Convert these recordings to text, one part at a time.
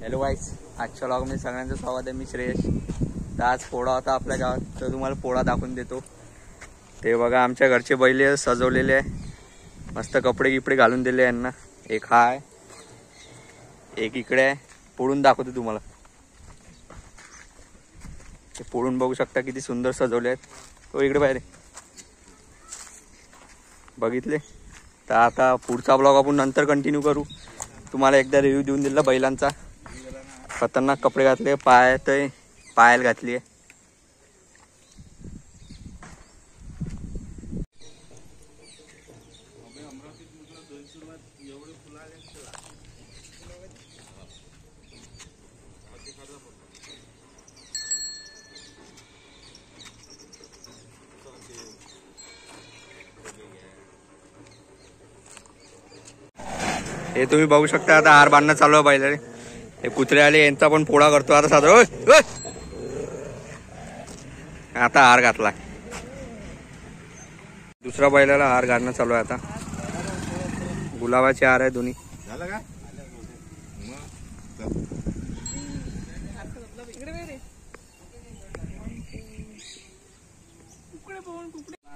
Hello गाईस, आजच्या व्लॉगमध्ये सगळ्यांचं स्वागत आहे. मी श्रेयश. तर आज पोळा होता आपल्या गावात, तर तुम्हाला पोळा दाखवून देतो. ते बघा, आमच्या घरचे बैल सजवलेले आहे, मस्त कपडे गिपडे घालून दिले यांना. एक हा आहे, एक इकडे आहे. पोळून दाखवतो तुम्हाला. ते पोळून बघू शकता किती सुंदर सजवले आहेत. तो इकडे बाहेर बघितले. तर आता पुढचा ब्लॉग आपण नंतर कंटिन्यू करू. तुम्हाला एकदा रिव्ह्यू देऊन दिला बैलांचा. खतरनाक कपडे घातले, पायाला घातली आहे. हे तुम्ही बघू शकता. आता हार बांधणं चालू आहे बैलाने. हे कुत्रे आले, यांचा पण पोळा करतो आता साधा. आता हार घातला. दुसरा बैलाला हार घालणं चालू आहे आता. गुलाबाचे हार आहे दोन्ही.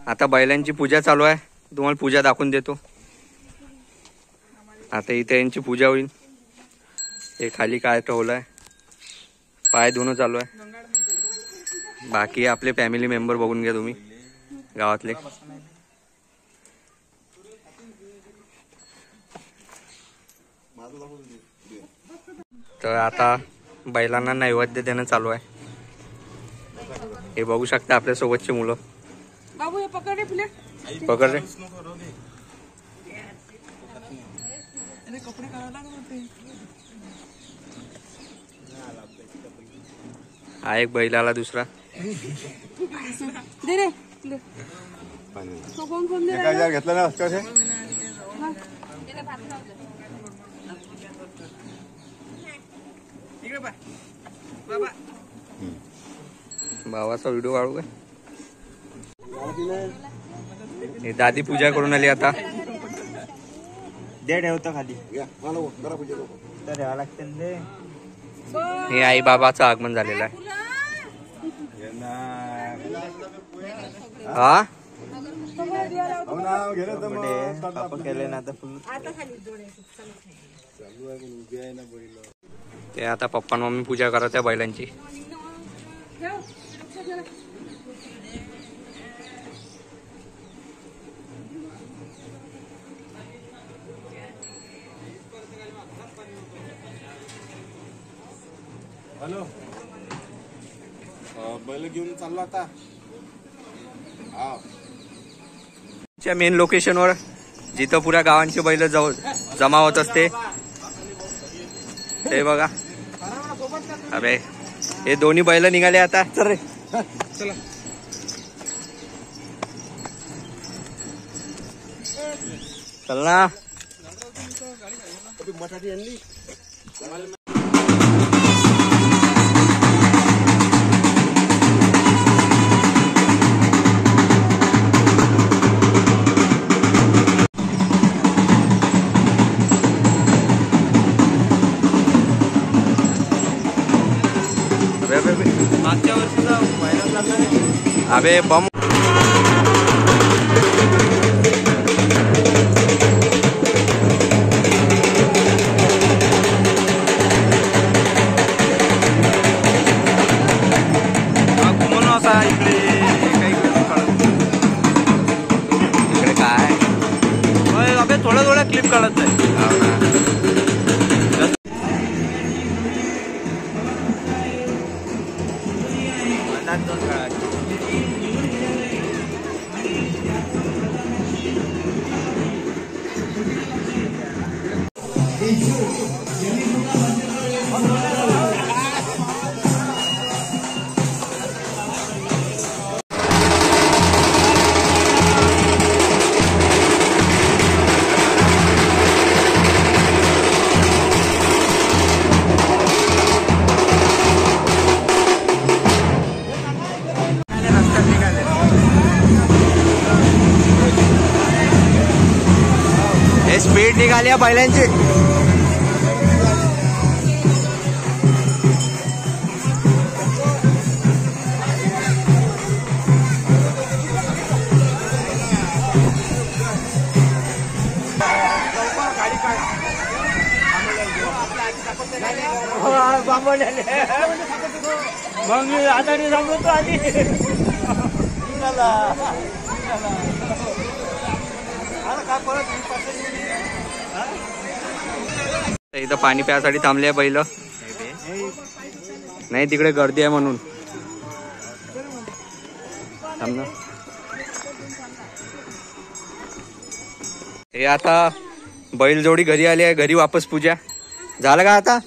आता बैलांची पूजा चालू आहे. तुम्हाला पूजा दाखवून देतो. आता इथे यांची पूजा होईल. हे खाली काय ठेवलंय, पाय धुणं चालू आहे. बाकी आपले फॅमिली मेंबर बघून घ्या तुम्ही गावातले. तर आता बैलांना नैवेद्य देणं चालू आहे. हे बघू शकता आपल्या सोबतची मुलं. पकड रे. हा एक बैल आला दुसरा. घेतला ना. भावाचा व्हिडिओ काढू का. हे दादी पूजा करून आली आता. दे ठेवतो खाली. हे आई बाबाचं आगमन झालेलं आहे. हा केले ना आता फुल. ते आता पप्पा मम्मी पूजा करत आहे बैलांची. हॅलो, बैल घेऊन चाललो आता. मेन लोकेशनवर जिथं पुऱ्या गावांची बैल जमा होत असते ते बघा. अबे हे दोन्ही बैल निघाले आता. चल रे, चला. चल ना. मठाठी आणली. मागच्या वर्षीचा व्हायरल झाला. अबे बम. घुमून असा इकडे इकडे काय. अबे थोडं थोडं क्लिप काढत आहे. स्पीड निघाली बैलांची. मग मी आता सांगतो आधी इथं पाणी प्यायसाठी थांबले बैल. नाही तिकडे गर्दी आहे म्हणून थांब ना. हे आता बैल जोडी घरी आली आहे. घरी वापस पूजा झालं का आता.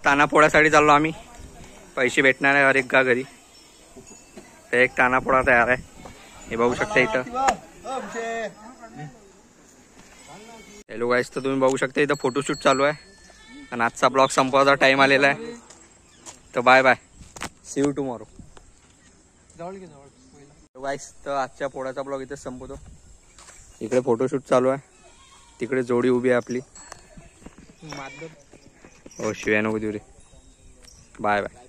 ताना पोळ्यासाठी चाललो आम्ही. पैसे भेटणार आहे हर एक का घरी. तर एक ताना पोळा तयार आहे. हे बघू शकता इथं. हॅलो गाईस, तर तुम्ही बघू शकता इथं फोटोशूट चालू आहे. आणि आजचा ब्लॉग संपवायचा टाइम आलेला आहे. तर bye bye, see you tomorrow. Guys, तर आजच्या पोळ्याचा ब्लॉग इथेच संपवतो. इकडे फोटोशूट चालू आहे. तिकडे जोडी उभी आहे आपली. हो शिव्या नको देऊ रे. Bye bye.